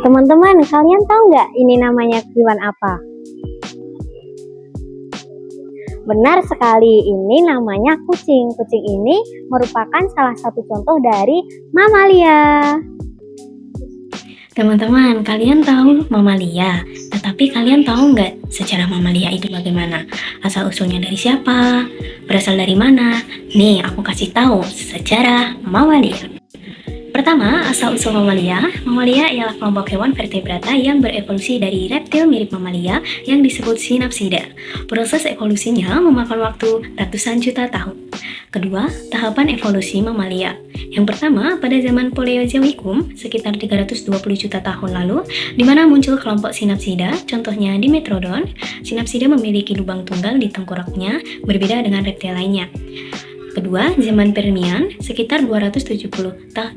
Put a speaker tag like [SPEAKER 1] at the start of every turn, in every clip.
[SPEAKER 1] Teman-teman, kalian tahu nggak ini namanya hewan apa? Benar sekali, ini namanya kucing. Kucing ini merupakan salah satu contoh dari mamalia.
[SPEAKER 2] Teman-teman, kalian tahu mamalia? Tetapi kalian tahu nggak sejarah mamalia itu bagaimana? Asal-usulnya dari siapa? Berasal dari mana? Nih, aku kasih tahu sejarah mamalia. Pertama, asal-usul mamalia. Mamalia ialah kelompok hewan vertebrata yang berevolusi dari reptil mirip mamalia yang disebut Synapsida. Proses evolusinya memakan waktu ratusan juta tahun. Kedua, tahapan evolusi mamalia. Yang pertama, pada zaman Paleozoikum, sekitar 320 juta tahun lalu, di mana muncul kelompok Synapsida, contohnya Dimetrodon. Synapsida memiliki lubang tunggal di tengkoraknya, berbeda dengan reptil lainnya. Kedua, zaman Permian, sekitar 270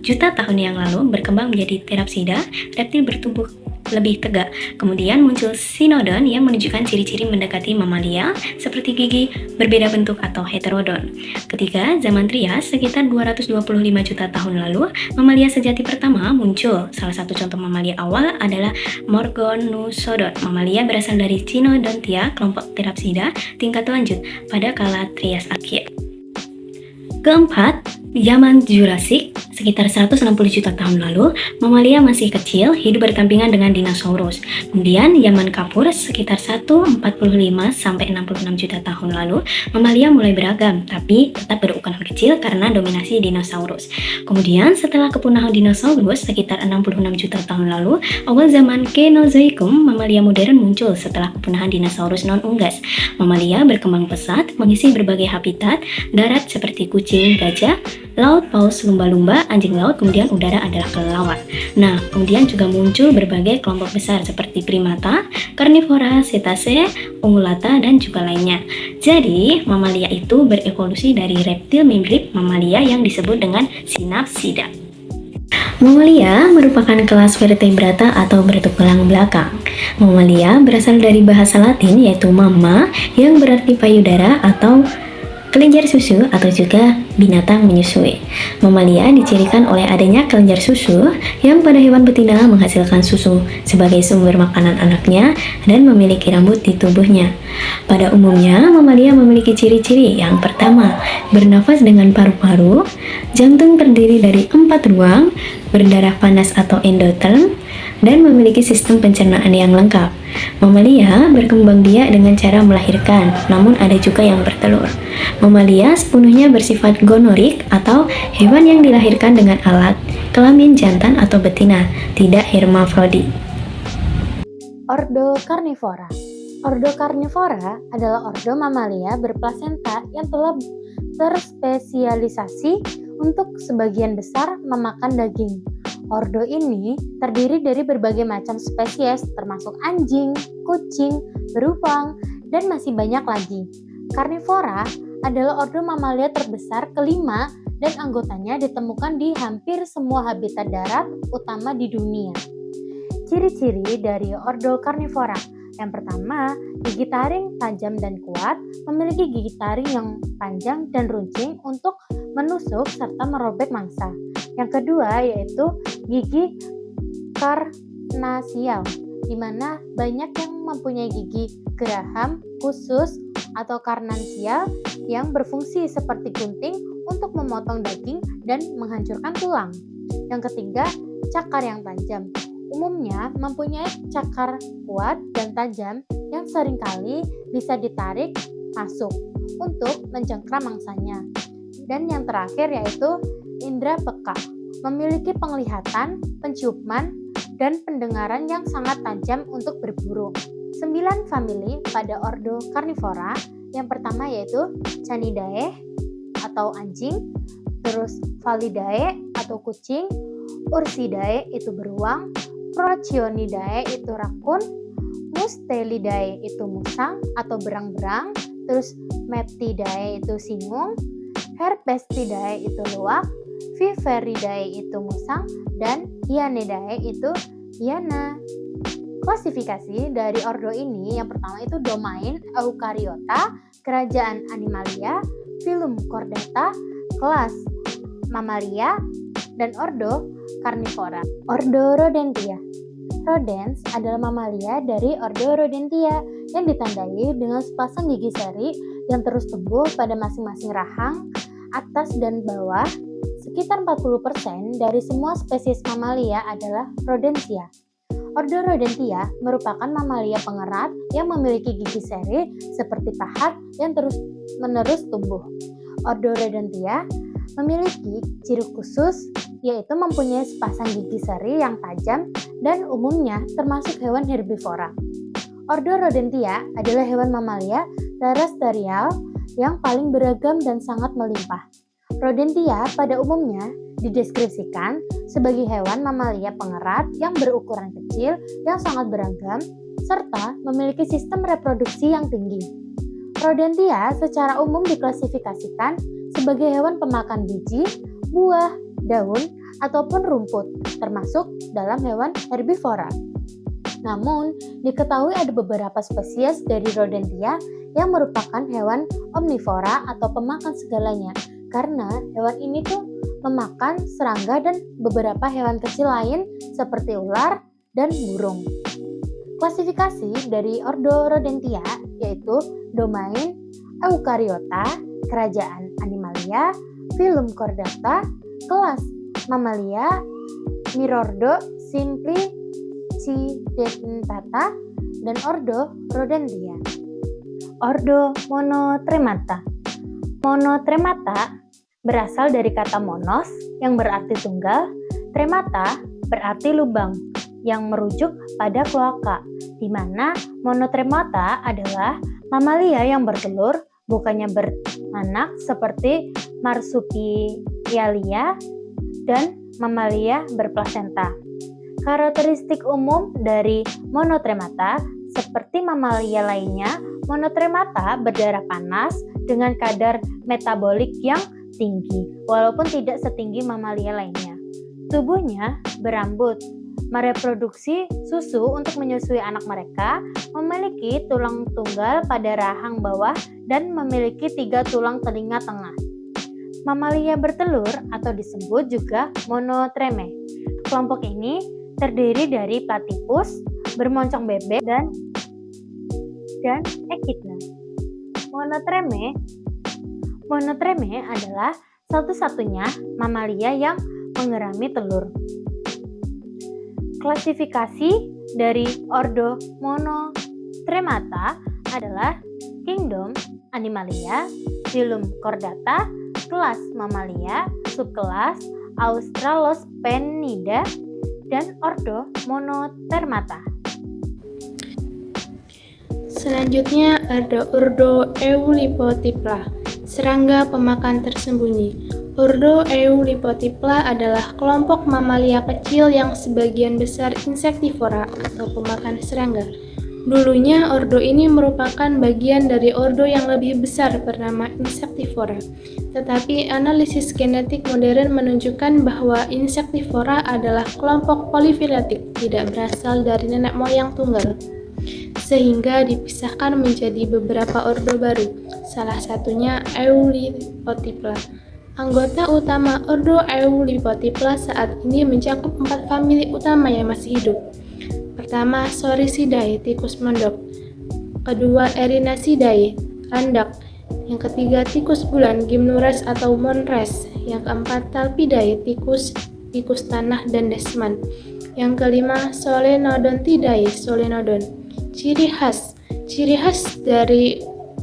[SPEAKER 2] juta tahun yang lalu berkembang menjadi Therapsida, reptil bertubuh lebih tegak. Kemudian muncul Cynodon yang menunjukkan ciri-ciri mendekati mamalia seperti gigi berbeda bentuk atau heterodon. Ketiga, zaman Trias, sekitar 225 juta tahun lalu, mamalia sejati pertama muncul. Salah satu contoh mamalia awal adalah Morgonusodon. Mamalia berasal dari Cynodontia, kelompok Therapsida tingkat lanjut pada kala Trias akhir. Keempat, zaman Jurassik, sekitar 160 juta tahun lalu, mamalia masih kecil, hidup berdampingan dengan dinosaurus. Kemudian, zaman Kapur, sekitar 145 sampai 66 juta tahun lalu, mamalia mulai beragam, tapi tetap berukuran kecil karena dominasi dinosaurus. Kemudian, setelah kepunahan dinosaurus, sekitar 66 juta tahun lalu, awal zaman Kenozoikum, mamalia modern muncul setelah kepunahan dinosaurus non-unggas. Mamalia berkembang pesat, mengisi berbagai habitat, darat seperti kucing, gajah, laut, paus, lumba-lumba, anjing laut, kemudian udara adalah kelelawar. Nah, kemudian juga muncul berbagai kelompok besar seperti primata, karnivora, cetacea, ungulata, dan juga lainnya. Jadi, mamalia itu berevolusi dari reptil mirip mamalia yang disebut dengan Synapsida. Mamalia merupakan kelas vertebrata atau bertulang belakang. Mamalia berasal dari bahasa Latin yaitu mamma yang berarti payudara atau kelenjar susu atau juga binatang menyusui. Mamalia dicirikan oleh adanya kelenjar susu yang pada hewan betina menghasilkan susu sebagai sumber makanan anaknya dan memiliki rambut di tubuhnya. Pada umumnya, mamalia memiliki ciri-ciri yang pertama, bernafas dengan paru-paru, jantung terdiri dari 4 ruang, berdarah panas atau endotherm, dan memiliki sistem pencernaan yang lengkap. Mamalia berkembang biak dengan cara melahirkan, namun ada juga yang bertelur. Mamalia sepenuhnya bersifat gonorik atau hewan yang dilahirkan dengan alat kelamin jantan atau betina, tidak hermafrodit.
[SPEAKER 1] Ordo Carnivora. Ordo Carnivora adalah ordo mamalia berplasenta yang telah terspesialisasi untuk sebagian besar memakan daging. Ordo ini terdiri dari berbagai macam spesies termasuk anjing, kucing, beruang, dan masih banyak lagi. Carnivora adalah ordo mamalia terbesar kelima dan anggotanya ditemukan di hampir semua habitat darat utama di dunia. Ciri-ciri dari ordo Carnivora. Yang pertama, gigi taring tajam dan kuat, memiliki gigi taring yang panjang dan runcing untuk menusuk serta merobek mangsa. Yang kedua yaitu gigi karnasial, di mana banyak yang mempunyai gigi geraham khusus atau karnasial yang berfungsi seperti gunting untuk memotong daging dan menghancurkan tulang. Yang ketiga, cakar yang tajam. Umumnya mempunyai cakar kuat dan tajam yang seringkali bisa ditarik masuk untuk mencengkram mangsanya. Dan yang terakhir yaitu indera peka, memiliki penglihatan, penciuman, dan pendengaran yang sangat tajam untuk berburu. 9 famili pada ordo Carnivora. Yang pertama yaitu Canidae atau anjing, terus Felidae atau kucing, Ursidae itu beruang, Prochionidae itu rakun, Mustelidae itu musang atau berang-berang, terus Meptidae itu singung, Herpestidae itu luwak, Viperidae itu musang, dan Hyanidae itu hyena. Klasifikasi dari ordo ini yang pertama itu domain Eukaryota, kerajaan Animalia, filum Chordata, kelas Mamalia, dan ordo Carnivora. Ordo Rodentia. Rodents adalah mamalia dari ordo Rodentia yang ditandai dengan sepasang gigi seri yang terus tumbuh pada masing-masing rahang, atas dan bawah. Sekitar 40% dari semua spesies mamalia adalah Rodentia. Ordo Rodentia merupakan mamalia pengerat yang memiliki gigi seri seperti pahat yang terus-menerus tumbuh. Ordo Rodentia memiliki ciri khusus, yaitu mempunyai sepasang gigi seri yang tajam dan umumnya termasuk hewan herbivora. Ordo Rodentia adalah hewan mamalia terestrial yang paling beragam dan sangat melimpah. Rodentia pada umumnya dideskripsikan sebagai hewan mamalia pengerat yang berukuran kecil yang sangat beragam serta memiliki sistem reproduksi yang tinggi. Rodentia secara umum diklasifikasikan sebagai hewan pemakan biji, buah, daun, ataupun rumput, termasuk dalam hewan herbivora. Namun, diketahui ada beberapa spesies dari Rodentia yang merupakan hewan omnivora atau pemakan segalanya, karena hewan ini tuh memakan serangga dan beberapa hewan kecil lain seperti ular dan burung. Klasifikasi dari ordo Rodentia yaitu domain Eukaryota, kerajaan Animalia, filum Chordata, kelas Mammalia, mirordo Simplicidentata, dan ordo Rodentia. Ordo Monotremata. Monotremata berasal dari kata monos yang berarti tunggal, tremata berarti lubang yang merujuk pada kloaka, di mana monotremata adalah mamalia yang bertelur, bukannya beranak seperti Marsupialia dan mamalia berplasenta. Karakteristik umum dari monotremata seperti mamalia lainnya, monotremata berdarah panas dengan kadar metabolik yang tinggi, walaupun tidak setinggi mamalia lainnya. Tubuhnya berambut, mereproduksi susu untuk menyusui anak mereka, memiliki tulang tunggal pada rahang bawah, dan memiliki 3 tulang telinga tengah. Mamalia bertelur atau disebut juga monotreme. Kelompok ini terdiri dari platypus, bermoncong bebek, dan echidna. Monotreme adalah satu-satunya mamalia yang mengerami telur. Klasifikasi dari ordo Monotremata adalah kingdom Animalia, filum Chordata, kelas Mammalia, subkelas Australosphenida, dan ordo Monotremata.
[SPEAKER 3] Selanjutnya ada ordo Eulipotipla, serangga pemakan tersembunyi. Ordo Eulipotipla adalah kelompok mamalia kecil yang sebagian besar insektivora atau pemakan serangga. Dulunya ordo ini merupakan bagian dari ordo yang lebih besar bernama Insectivora. Tetapi analisis genetik modern menunjukkan bahwa Insectivora adalah kelompok polifilatik, tidak berasal dari nenek moyang tunggal, sehingga dipisahkan menjadi beberapa ordo baru, salah satunya Eulipotipla. Anggota utama ordo Eulipotipla saat ini mencakup 4 famili utama yang masih hidup. Pertama, Soricidae, tikus mondok. Kedua, Erinaceidae, landak. Yang ketiga, tikus bulan, Gymnures atau Monres. Yang keempat, Talpidae, tikus tanah dan desman. Yang kelima, Solenodontidae, solenodon. Ciri khas dari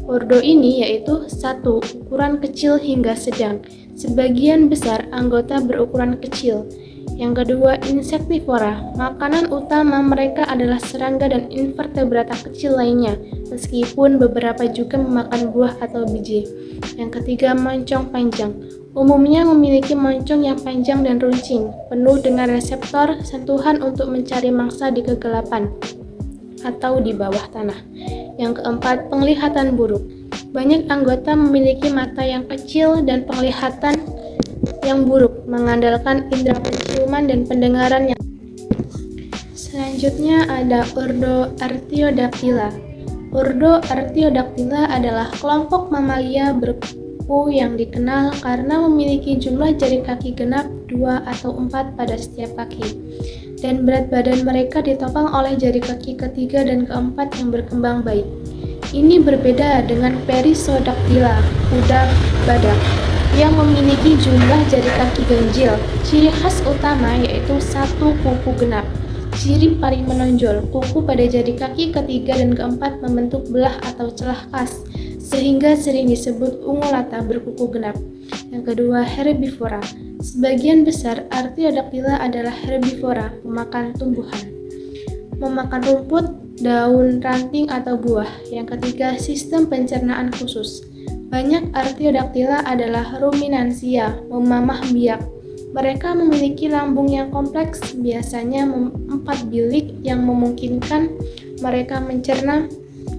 [SPEAKER 3] ordo ini yaitu 1. Ukuran kecil hingga sedang. Sebagian besar anggota berukuran kecil. Yang kedua, insektivora. Makanan utama mereka adalah serangga dan invertebrata kecil lainnya, meskipun beberapa juga memakan buah atau biji. Yang ketiga, moncong panjang. Umumnya memiliki moncong yang panjang dan runcing, penuh dengan reseptor sentuhan untuk mencari mangsa di kegelapan atau di bawah tanah. Yang keempat, penglihatan buruk. Banyak anggota memiliki mata yang kecil dan penglihatan yang buruk, mengandalkan indera penciuman dan pendengaran yang. Selanjutnya ada ordo Artiodactyla. Ordo Artiodactyla adalah kelompok mamalia berkuku yang dikenal karena memiliki jumlah jari kaki genap 2 atau 4 pada setiap kaki. dan berat badan mereka ditopang oleh jari kaki ketiga dan keempat yang berkembang baik. Ini berbeda dengan Perissodactyla, kuda badak, yang memiliki jumlah jari kaki ganjil. Ciri khas utama yaitu satu kuku genap. Ciri paling menonjol, kuku pada jari kaki ketiga dan keempat membentuk belah atau celah khas, sehingga sering disebut ungulata berkuku genap. Yang kedua, herbivora. Sebagian besar Artiodactyla adalah herbivora, memakan tumbuhan, memakan rumput, daun, ranting, atau buah. Yang ketiga, sistem pencernaan khusus. Banyak Artiodactyla adalah ruminansia, memamah biak. Mereka memiliki lambung yang kompleks, biasanya 4 bilik yang memungkinkan mereka mencerna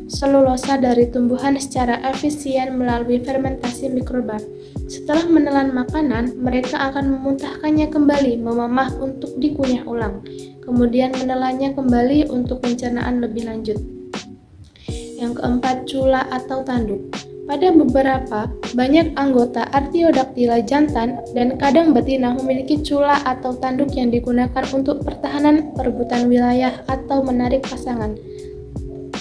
[SPEAKER 3] selulosa dari tumbuhan secara efisien melalui fermentasi mikroba. Setelah menelan makanan, mereka akan memuntahkannya kembali, memamah untuk dikunyah ulang, kemudian menelannya kembali untuk pencernaan lebih lanjut. Yang keempat, cula atau tanduk. Pada beberapa, banyak anggota Artiodactyla jantan dan kadang betina memiliki cula atau tanduk yang digunakan untuk pertahanan, perebutan wilayah, atau menarik pasangan.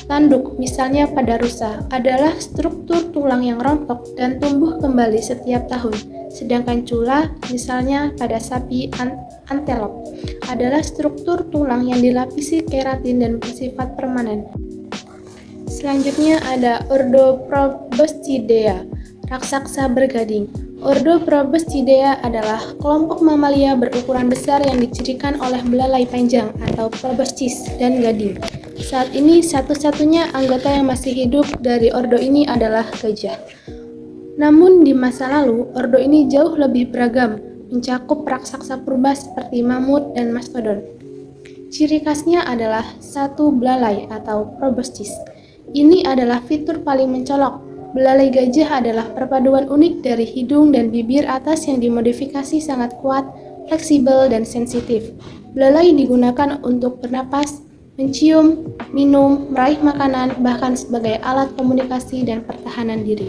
[SPEAKER 3] Tanduk, misalnya pada rusa, adalah struktur tulang yang rontok dan tumbuh kembali setiap tahun. Sedangkan cula, misalnya pada sapi antelop, adalah struktur tulang yang dilapisi keratin dan bersifat permanen. Selanjutnya ada Ordo Proboscidea, raksasa bergading. Ordo Proboscidea adalah kelompok mamalia berukuran besar yang dicirikan oleh belalai panjang atau proboscis dan gading. Saat ini satu-satunya anggota yang masih hidup dari ordo ini adalah gajah. Namun di masa lalu, ordo ini jauh lebih beragam, mencakup raksasa purba seperti mamut dan mastodon. Ciri khasnya adalah satu belalai atau proboscis. Ini adalah fitur paling mencolok. Belalai gajah adalah perpaduan unik dari hidung dan bibir atas yang dimodifikasi sangat kuat, fleksibel, dan sensitif. Belalai digunakan untuk bernapas, mencium, minum, meraih makanan, bahkan sebagai alat komunikasi dan pertahanan diri.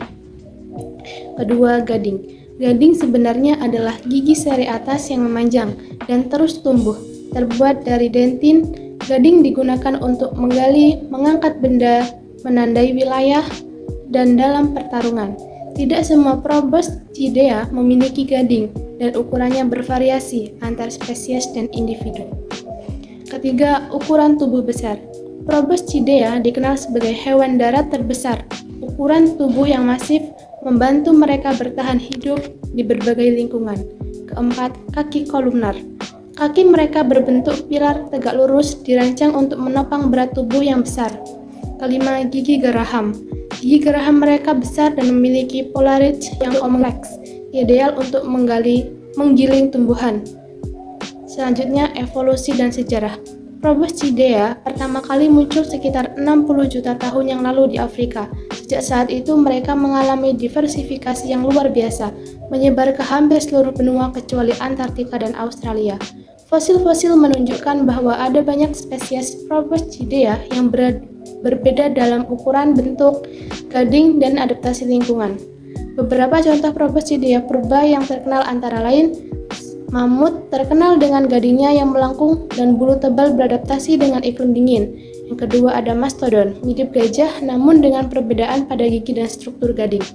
[SPEAKER 3] Kedua, gading. Gading sebenarnya adalah gigi seri atas yang memanjang dan terus tumbuh. Terbuat dari dentin, gading digunakan untuk menggali, mengangkat benda, menandai wilayah, dan dalam pertarungan. Tidak semua Proboscidea memiliki gading, dan ukurannya bervariasi antar spesies dan individu. Ketiga, ukuran tubuh besar. Proboscidea dikenal sebagai hewan darat terbesar. Ukuran tubuh yang masif membantu mereka bertahan hidup di berbagai lingkungan. Keempat, kaki kolumnar. Kaki mereka berbentuk pilar tegak lurus, dirancang untuk menopang berat tubuh yang besar. Kelima, gigi geraham. Gigi geraham mereka besar dan memiliki polaris yang kompleks, ideal untuk menggiling tumbuhan. Selanjutnya, evolusi dan sejarah. Proboscidea pertama kali muncul sekitar 60 juta tahun yang lalu di Afrika. Sejak saat itu mereka mengalami diversifikasi yang luar biasa, menyebar ke hampir seluruh benua kecuali Antartika dan Australia. Fosil-fosil menunjukkan bahwa ada banyak spesies Proboscidea yang berbeda dalam ukuran, bentuk, gading, dan adaptasi lingkungan. Beberapa contoh Proboscidea purba yang terkenal antara lain mamut, terkenal dengan gadingnya yang melengkung dan bulu tebal beradaptasi dengan iklim dingin. Yang kedua ada mastodon, mirip gajah namun dengan perbedaan pada gigi dan struktur gading.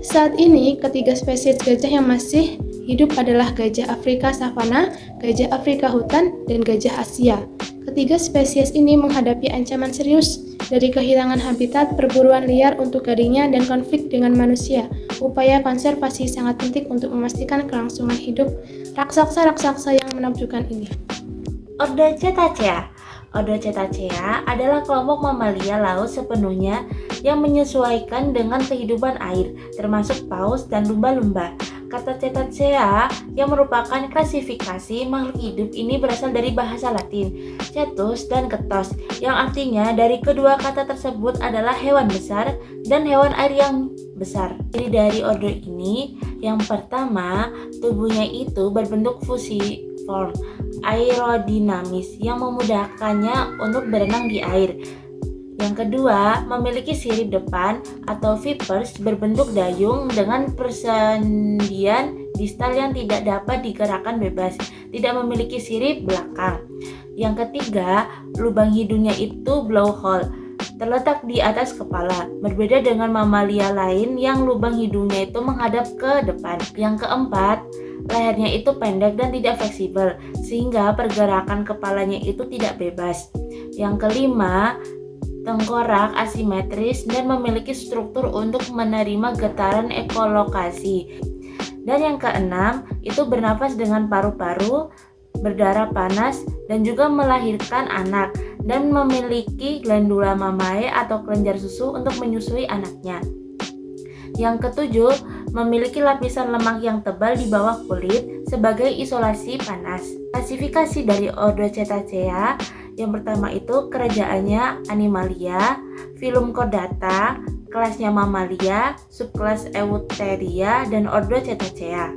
[SPEAKER 3] Saat ini, ketiga spesies gajah yang masih hidup adalah gajah Afrika savana, gajah Afrika hutan, dan gajah Asia. Ketiga spesies ini menghadapi ancaman serius dari kehilangan habitat, perburuan liar untuk gadingnya, dan konflik dengan manusia. Upaya konservasi sangat penting untuk memastikan kelangsungan hidup raksasa-raksasa yang menakjubkan ini.
[SPEAKER 4] Ordo Cetacea. Ordo Cetacea adalah kelompok mamalia laut sepenuhnya yang menyesuaikan dengan kehidupan air, termasuk paus dan lumba-lumba. Kata Cetacea yang merupakan klasifikasi makhluk hidup ini berasal dari bahasa Latin, cetus dan ketos, yang artinya dari kedua kata tersebut adalah hewan besar dan hewan air yang besar. Ciri dari ordo ini, yang pertama, tubuhnya itu berbentuk fusiform, aerodinamis yang memudahkannya untuk berenang di air. Yang kedua, memiliki sirip depan atau flippers berbentuk dayung dengan persendian distal yang tidak dapat digerakkan bebas, tidak memiliki sirip belakang. Yang ketiga, lubang hidungnya itu blowhole, terletak di atas kepala, berbeda dengan mamalia lain yang lubang hidungnya itu menghadap ke depan. Yang keempat, lehernya itu pendek dan tidak fleksibel, sehingga pergerakan kepalanya itu tidak bebas. Yang kelima, tengkorak asimetris dan memiliki struktur untuk menerima getaran ekolokasi. Dan yang keenam, itu bernafas dengan paru-paru, berdarah panas, dan juga melahirkan anak, dan memiliki glandula mamae atau kelenjar susu untuk menyusui anaknya. Yang ketujuh, memiliki lapisan lemak yang tebal di bawah kulit sebagai isolasi panas. Klasifikasi dari ordo Cetacea, yang pertama itu kerajaannya Animalia, filum Chordata, kelasnya Mamalia, subkelas Eutheria, dan ordo Cetacea.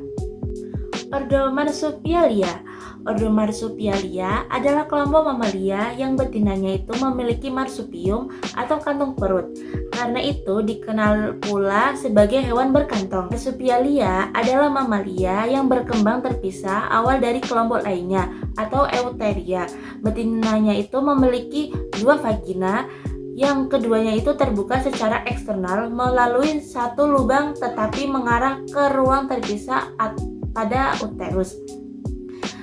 [SPEAKER 4] Ordo Marsupialia. Ordo Marsupialia adalah kelompok mamalia yang betinanya itu memiliki marsupium atau kantung perut. Karena itu dikenal pula sebagai hewan berkantong. Marsupialia adalah mamalia yang berkembang terpisah awal dari kelompok lainnya atau Eutheria. Betinanya itu memiliki 2 vagina, yang keduanya itu terbuka secara eksternal melalui satu lubang tetapi mengarah ke ruang terpisah pada uterus.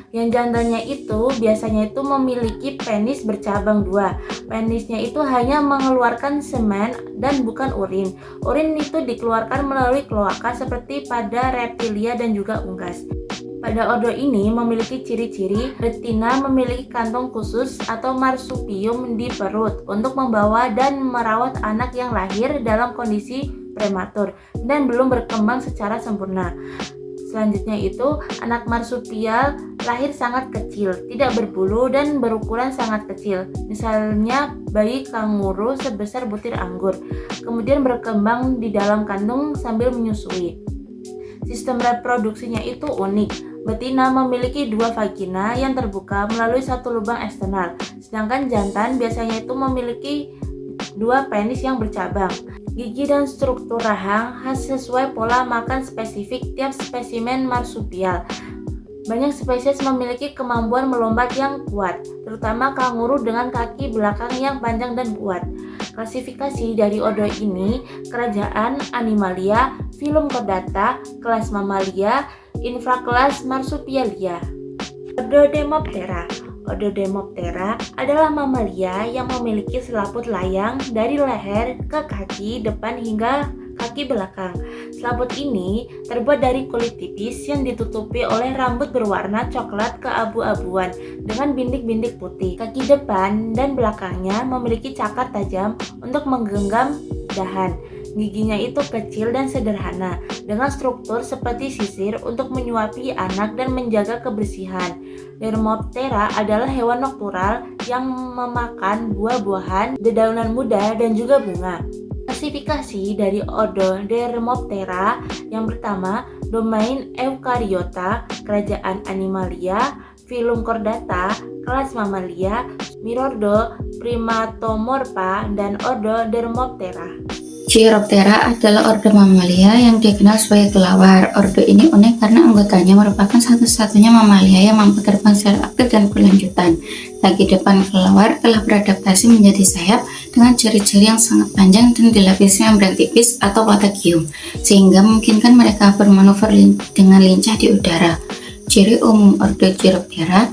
[SPEAKER 4] Yang jantannya itu biasanya itu memiliki penis bercabang 2. Penisnya itu hanya mengeluarkan semen dan bukan urin. Urin itu dikeluarkan melalui kloaka seperti pada reptilia dan juga unggas. Pada ordo ini memiliki ciri-ciri betina memiliki kantong khusus atau marsupium di perut untuk membawa dan merawat anak yang lahir dalam kondisi prematur dan belum berkembang secara sempurna. Selanjutnya itu, anak marsupial lahir sangat kecil, tidak berbulu dan berukuran sangat kecil. Misalnya bayi kanguru sebesar butir anggur, kemudian berkembang di dalam kandung sambil menyusui. Sistem reproduksinya itu unik. Betina memiliki 2 vagina yang terbuka melalui satu lubang eksternal, sedangkan jantan biasanya itu memiliki 2 penis yang bercabang. Gigi dan struktur rahang khas sesuai pola makan spesifik tiap spesimen marsupial. Banyak spesies memiliki kemampuan melompat yang kuat, terutama kanguru dengan kaki belakang yang panjang dan kuat. Klasifikasi dari ordo ini, kerajaan Animalia, filum Chordata, kelas Mamalia, infrakelas Marsupialia. Ordo Demoptera. Ordo Demoptera adalah mamalia yang memiliki selaput layang dari leher ke kaki depan hingga kaki belakang. Selaput ini terbuat dari kulit tipis yang ditutupi oleh rambut berwarna coklat keabu-abuan dengan bintik-bintik putih. Kaki depan dan belakangnya memiliki cakar tajam untuk menggenggam dahan. Giginya itu kecil dan sederhana, dengan struktur seperti sisir untuk menyuapi anak dan menjaga kebersihan. Dermoptera adalah hewan noktural yang memakan buah-buahan, dedaunan muda, dan juga bunga. Klasifikasi dari ordo Dermoptera, yang pertama, domain Eukaryota, kerajaan Animalia, filum Chordata, kelas Mamalia, mirordo Primatomorpha, dan ordo Dermoptera.
[SPEAKER 5] Chiroptera adalah ordo mamalia yang dikenal sebagai kelawar. Ordo ini unik karena anggotanya merupakan satu-satunya mamalia yang mampu terbang secara aktif dan berlanjutan. Kaki depan kelawar telah beradaptasi menjadi sayap dengan ciri-ciri yang sangat panjang dan dilapisi membran tipis atau patagium, sehingga memungkinkan mereka bermanuver dengan lincah di udara. Ciri umum ordo Chiroptera: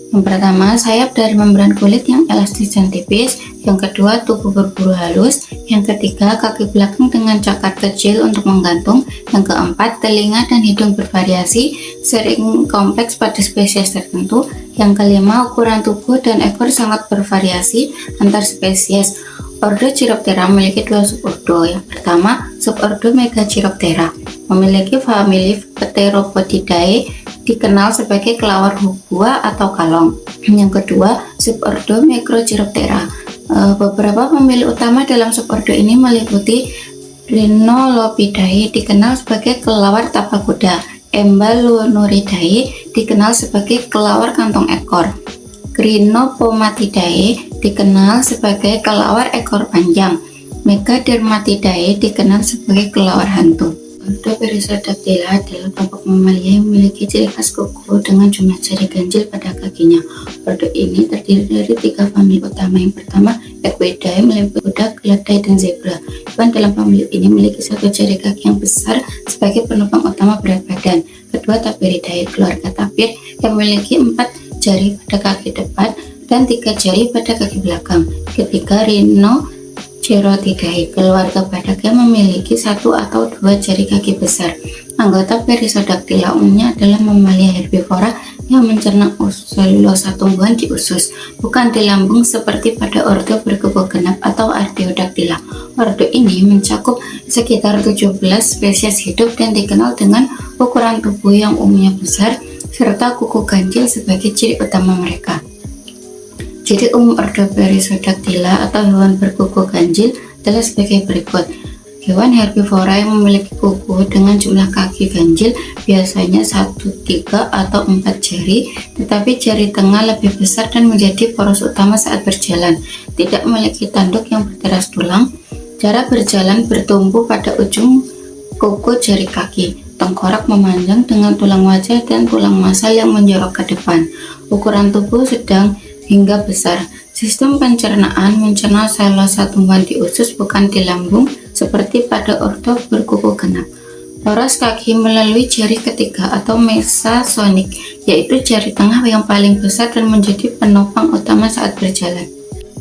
[SPEAKER 5] yang pertama, sayap dari membran kulit yang elastis dan tipis. Yang kedua, tubuh berbulu halus. Yang ketiga, kaki belakang dengan cakar kecil untuk menggantung. Yang keempat, telinga dan hidung bervariasi, sering kompleks pada spesies tertentu. Yang kelima, ukuran tubuh dan ekor sangat bervariasi antar spesies. Ordo Chiroptera memiliki 2 subordo. Yang pertama, subordo Megachiroptera, memiliki famili Pteropodidae, dikenal sebagai kelawar hubua atau kalong. Yang kedua, subordo Microchiroptera. Beberapa pemilih utama dalam subordo ini meliputi Rhinolopidae, dikenal sebagai kelawar tapak kuda. Emballonuridae, dikenal sebagai kelawar kantong ekor. Crinopomatidae, dikenal sebagai kelawar ekor panjang. Megadermatidae, dikenal sebagai kelawar hantu. Ordo Perissodactyla adalah kelompok mamalia yang memiliki ciri khas kuku dengan jumlah jari ganjil pada kakinya. Ordo ini terdiri dari 3 famili utama. Yang pertama, Equidae meliputi kuda, keledai, dan zebra. Hewan dalam famili ini memiliki 1 jari kaki yang besar sebagai penopang utama berat badan. Kedua, Tapiridae, keluarga tapir yang memiliki 4 jari pada kaki depan dan 3 jari pada kaki belakang. Ketiga, Rhinocerotidae, keluarga badak yang memiliki 1 atau 2 jari kaki besar. Anggota Perissodactyla umumnya adalah mamalia herbivora yang mencerna selulosa tumbuhan di usus, bukan di lambung seperti pada ordo berkuku genap atau Artiodactyla. Ordo ini mencakup sekitar 17 spesies hidup dan dikenal dengan ukuran tubuh yang umumnya besar serta kuku ganjil sebagai ciri utama mereka. Ciri umum ordo Perissodactyla atau hewan berkuku ganjil adalah sebagai berikut. Hewan herbivora yang memiliki kuku dengan jumlah kaki ganjil biasanya 1, 3, atau 4 jari, tetapi jari tengah lebih besar dan menjadi poros utama saat berjalan. Tidak memiliki tanduk yang berteras tulang. Cara berjalan bertumpu pada ujung kuku jari kaki. Tengkorak memanjang dengan tulang wajah dan tulang masal yang menjorok ke depan. Ukuran tubuh sedang hingga besar. Sistem pencernaan mencerna selulosa tumbuhan di usus bukan di lambung seperti pada ordo berkuku genap. Poros kaki melalui jari ketiga atau mesasonik, yaitu jari tengah yang paling besar dan menjadi penopang utama saat berjalan.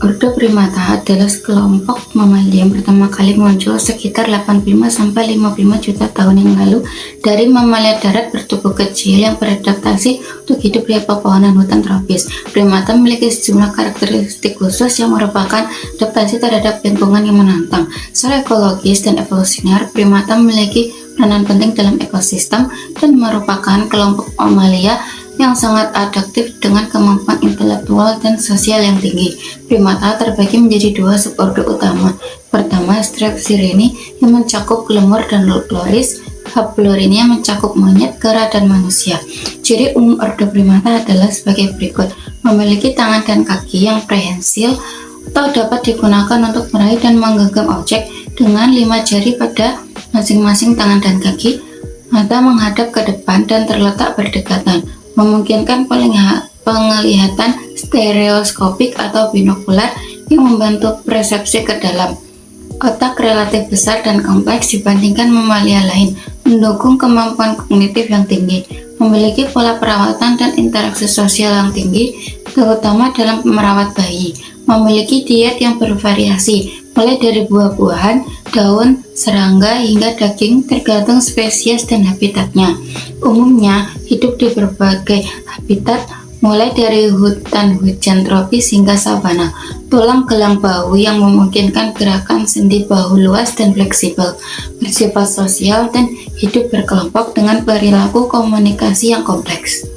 [SPEAKER 5] Ordo Primata adalah kelompok mamalia yang pertama kali muncul sekitar 85-55 juta tahun yang lalu dari mamalia darat bertubuh kecil yang beradaptasi untuk hidup di pepohonan hutan tropis. Primata memiliki sejumlah karakteristik khusus yang merupakan adaptasi terhadap lingkungan yang menantang. Secara ekologis dan evolusioner, primata memiliki peranan penting dalam ekosistem dan merupakan kelompok mamalia yang sangat adaptif dengan kemampuan intelektual dan sosial yang tinggi. Primata terbagi menjadi 2 subordo utama. Pertama, Strepsirrhini yang mencakup lemur dan loris, Hablorini yang mencakup monyet, kera, dan manusia. Ciri umum ordo primata adalah sebagai berikut: memiliki tangan dan kaki yang prehensil atau dapat digunakan untuk meraih dan menggenggam objek dengan 5 jari pada masing-masing tangan dan kaki. Mata menghadap ke depan dan terletak berdekatan, memungkinkan penglihatan stereoskopik atau binokular yang membantu persepsi ke dalam. Otak relatif besar dan kompleks dibandingkan mamalia lain, mendukung kemampuan kognitif yang tinggi, memiliki pola perawatan dan interaksi sosial yang tinggi, terutama dalam merawat bayi, memiliki diet yang bervariasi, mulai dari buah-buahan, daun, serangga, hingga daging tergantung spesies dan habitatnya. Umumnya hidup di berbagai habitat, mulai dari hutan hujan tropis hingga savana. Tulang gelang bahu yang memungkinkan gerakan sendi bahu luas dan fleksibel, bersifat sosial dan hidup berkelompok dengan perilaku komunikasi yang kompleks.